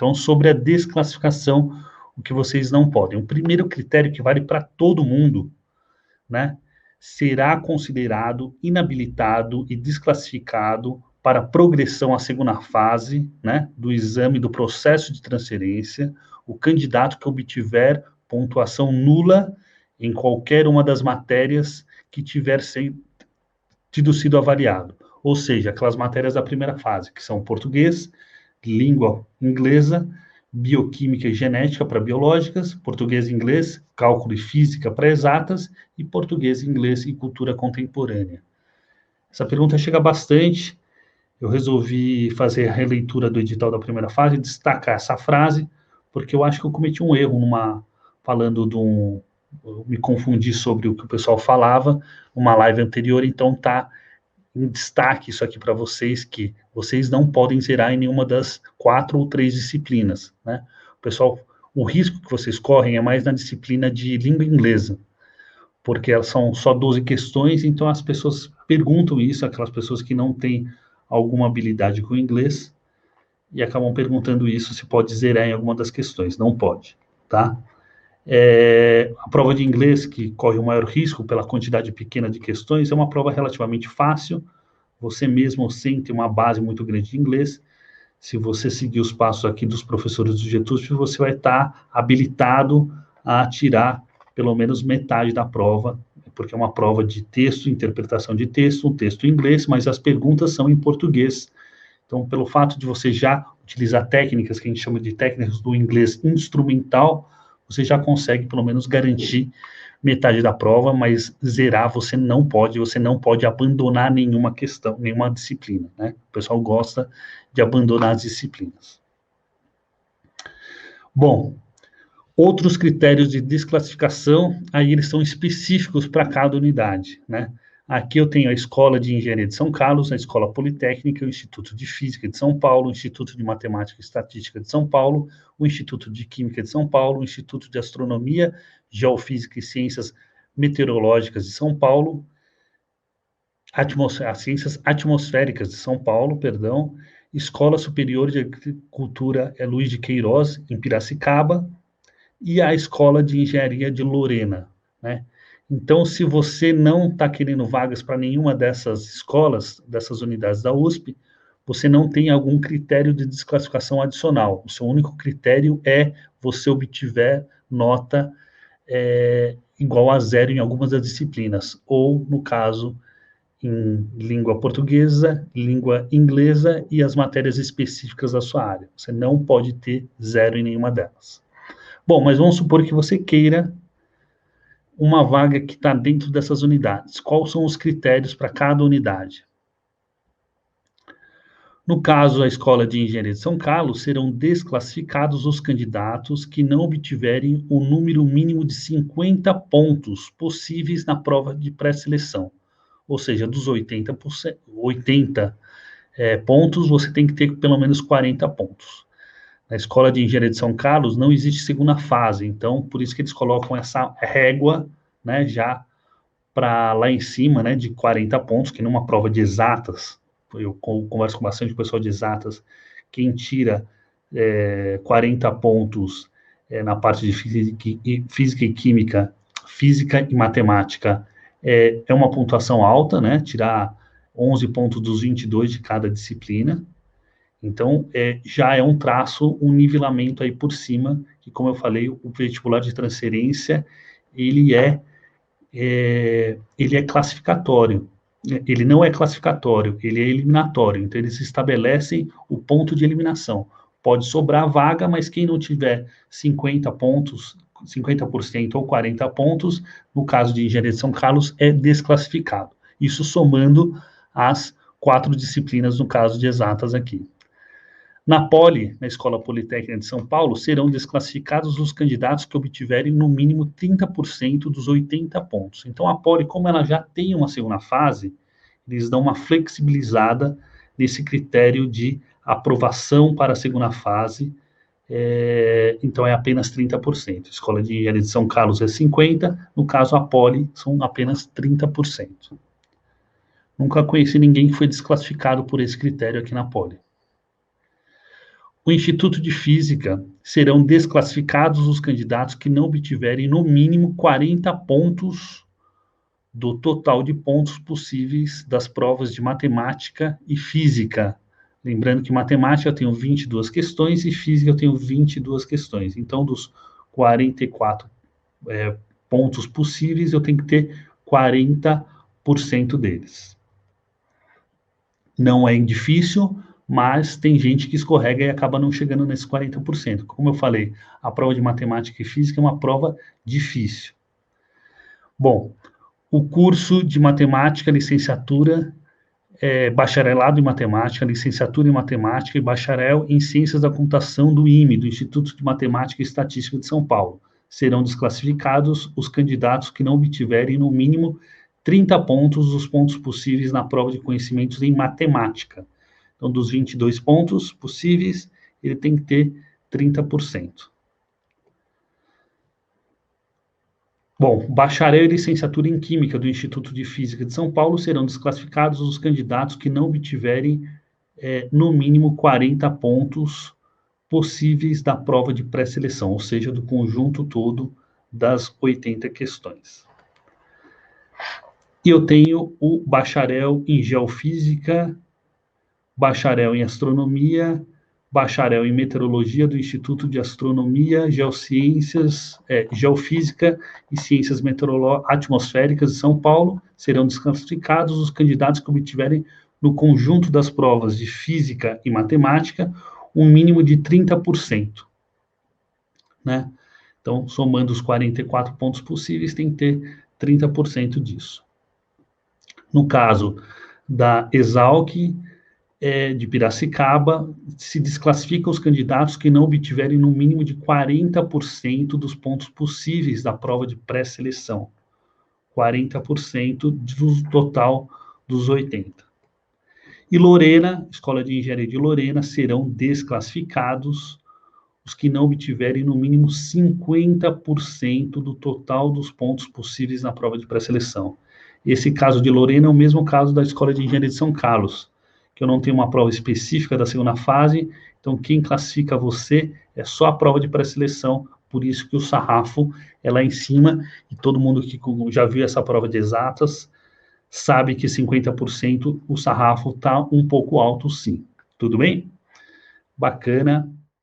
Então, sobre a desclassificação, o que vocês não podem. O primeiro critério que vale para todo mundo, né, será considerado inabilitado e desclassificado para progressão à segunda fase, né, do exame do processo de transferência, o candidato que obtiver pontuação nula em qualquer uma das matérias que tiver sido avaliado. Ou seja, aquelas matérias da primeira fase, que são português, língua inglesa, bioquímica e genética para biológicas, português e inglês, cálculo e física para exatas, e português, inglês e cultura contemporânea. Essa pergunta chega bastante. Eu resolvi fazer a releitura do edital da primeira fase e destacar essa frase, porque eu acho que eu cometi um erro falando eu me confundi sobre o que o pessoal falava, numa live anterior, então tá em destaque isso aqui para vocês, que vocês não podem zerar em nenhuma das 4 ou 3 disciplinas, né? Pessoal, o risco que vocês correm é mais na disciplina de língua inglesa, porque elas são só 12 questões, então as pessoas perguntam isso, aquelas pessoas que não têm alguma habilidade com o inglês, e acabam perguntando isso, se pode zerar em alguma das questões. Não pode, tá? A prova de inglês, que corre o maior risco pela quantidade pequena de questões, é uma prova relativamente fácil. Você mesmo sem ter uma base muito grande de inglês, se você seguir os passos aqui dos professores do GETUSP, você vai estar habilitado a tirar pelo menos metade da prova, porque é uma prova de texto, interpretação de texto, um texto em inglês, mas as perguntas são em português. Então, pelo fato de você já utilizar técnicas que a gente chama de técnicas do inglês instrumental, você já consegue, pelo menos, garantir metade da prova, mas zerar você não pode abandonar nenhuma questão, nenhuma disciplina, né? O pessoal gosta de abandonar as disciplinas. Bom, outros critérios de desclassificação, aí eles são específicos para cada unidade, né? Aqui eu tenho a Escola de Engenharia de São Carlos, a Escola Politécnica, o Instituto de Física de São Paulo, o Instituto de Matemática e Estatística de São Paulo, o Instituto de Química de São Paulo, o Instituto de Astronomia, Geofísica e Ciências Meteorológicas de São Paulo, as Ciências Atmosféricas de São Paulo, perdão, Escola Superior de Agricultura Luiz de Queiroz, em Piracicaba, e a Escola de Engenharia de Lorena, né? Então, se você não está querendo vagas para nenhuma dessas escolas, dessas unidades da USP, você não tem algum critério de desclassificação adicional. O seu único critério é você obtiver nota igual a 0 em algumas das disciplinas, ou, no caso, em língua portuguesa, língua inglesa e as matérias específicas da sua área. Você não pode ter 0 em nenhuma delas. Bom, mas vamos supor que você queira uma vaga que está dentro dessas unidades. Quais são os critérios para cada unidade? No caso da Escola de Engenharia de São Carlos, serão desclassificados os candidatos que não obtiverem o número mínimo de 50 pontos possíveis na prova de pré-seleção. Ou seja, dos 80 pontos, você tem que ter pelo menos 40 pontos. Na Escola de Engenharia de São Carlos não existe segunda fase, então por isso que eles colocam essa régua, né, já para lá em cima, né, de 40 pontos, que numa prova de exatas, eu converso com bastante pessoal de exatas, quem tira 40 pontos na parte de física e química, física e matemática, é uma pontuação alta, né, tirar 11 pontos dos 22 de cada disciplina. Então, já é um traço, um nivelamento aí por cima, que, como eu falei, o vestibular de transferência, ele é classificatório. Ele não é classificatório, ele é eliminatório. Então, eles estabelecem o ponto de eliminação. Pode sobrar vaga, mas quem não tiver 50 pontos, 50% ou 40 pontos, no caso de Engenharia de São Carlos, é desclassificado. Isso somando as 4 disciplinas, no caso de exatas aqui. Na Poli, na Escola Politécnica de São Paulo, serão desclassificados os candidatos que obtiverem no mínimo 30% dos 80 pontos. Então, a Poli, como ela já tem uma segunda fase, eles dão uma flexibilizada nesse critério de aprovação para a segunda fase, então é apenas 30%. A Escola de Engenharia de São Carlos é 50%, no caso a Poli são apenas 30%. Nunca conheci ninguém que foi desclassificado por esse critério aqui na Poli. O Instituto de Física serão desclassificados os candidatos que não obtiverem no mínimo 40 pontos do total de pontos possíveis das provas de matemática e física. Lembrando que matemática eu tenho 22 questões e física eu tenho 22 questões. Então, dos 44 pontos possíveis, eu tenho que ter 40% deles. Não é difícil, mas tem gente que escorrega e acaba não chegando nesses 40%. Como eu falei, a prova de matemática e física é uma prova difícil. Bom, o curso de matemática, licenciatura, bacharelado em matemática, licenciatura em matemática e bacharel em ciências da computação do IME, do Instituto de Matemática e Estatística de São Paulo. Serão desclassificados os candidatos que não obtiverem no mínimo 30 pontos dos pontos possíveis na prova de conhecimentos em matemática. Então, dos 22 pontos possíveis, ele tem que ter 30%. Bom, bacharel e licenciatura em Química do Instituto de Física de São Paulo serão desclassificados os candidatos que não obtiverem no mínimo 40 pontos possíveis da prova de pré-seleção, ou seja, do conjunto todo das 80 questões. E eu tenho o bacharel em Geofísica, bacharel em Astronomia, bacharel em Meteorologia do Instituto de Astronomia, Geociências, Geofísica e Ciências Atmosféricas de São Paulo. Serão desclassificados os candidatos que obtiverem no conjunto das provas de Física e Matemática um mínimo de 30%. Né? Então, somando os 44 pontos possíveis, tem que ter 30% disso. No caso da Exalc, de Piracicaba, se desclassificam os candidatos que não obtiverem no mínimo de 40% dos pontos possíveis da prova de pré-seleção. 40% do total dos 80. E Lorena, Escola de Engenharia de Lorena, serão desclassificados os que não obtiverem no mínimo 50% do total dos pontos possíveis na prova de pré-seleção. Esse caso de Lorena é o mesmo caso da Escola de Engenharia de São Carlos, que eu não tenho uma prova específica da segunda fase, então quem classifica você é só a prova de pré-seleção, por isso que o sarrafo é lá em cima, e todo mundo que já viu essa prova de exatas sabe que 50% o sarrafo está um pouco alto sim. Tudo bem? Bacana.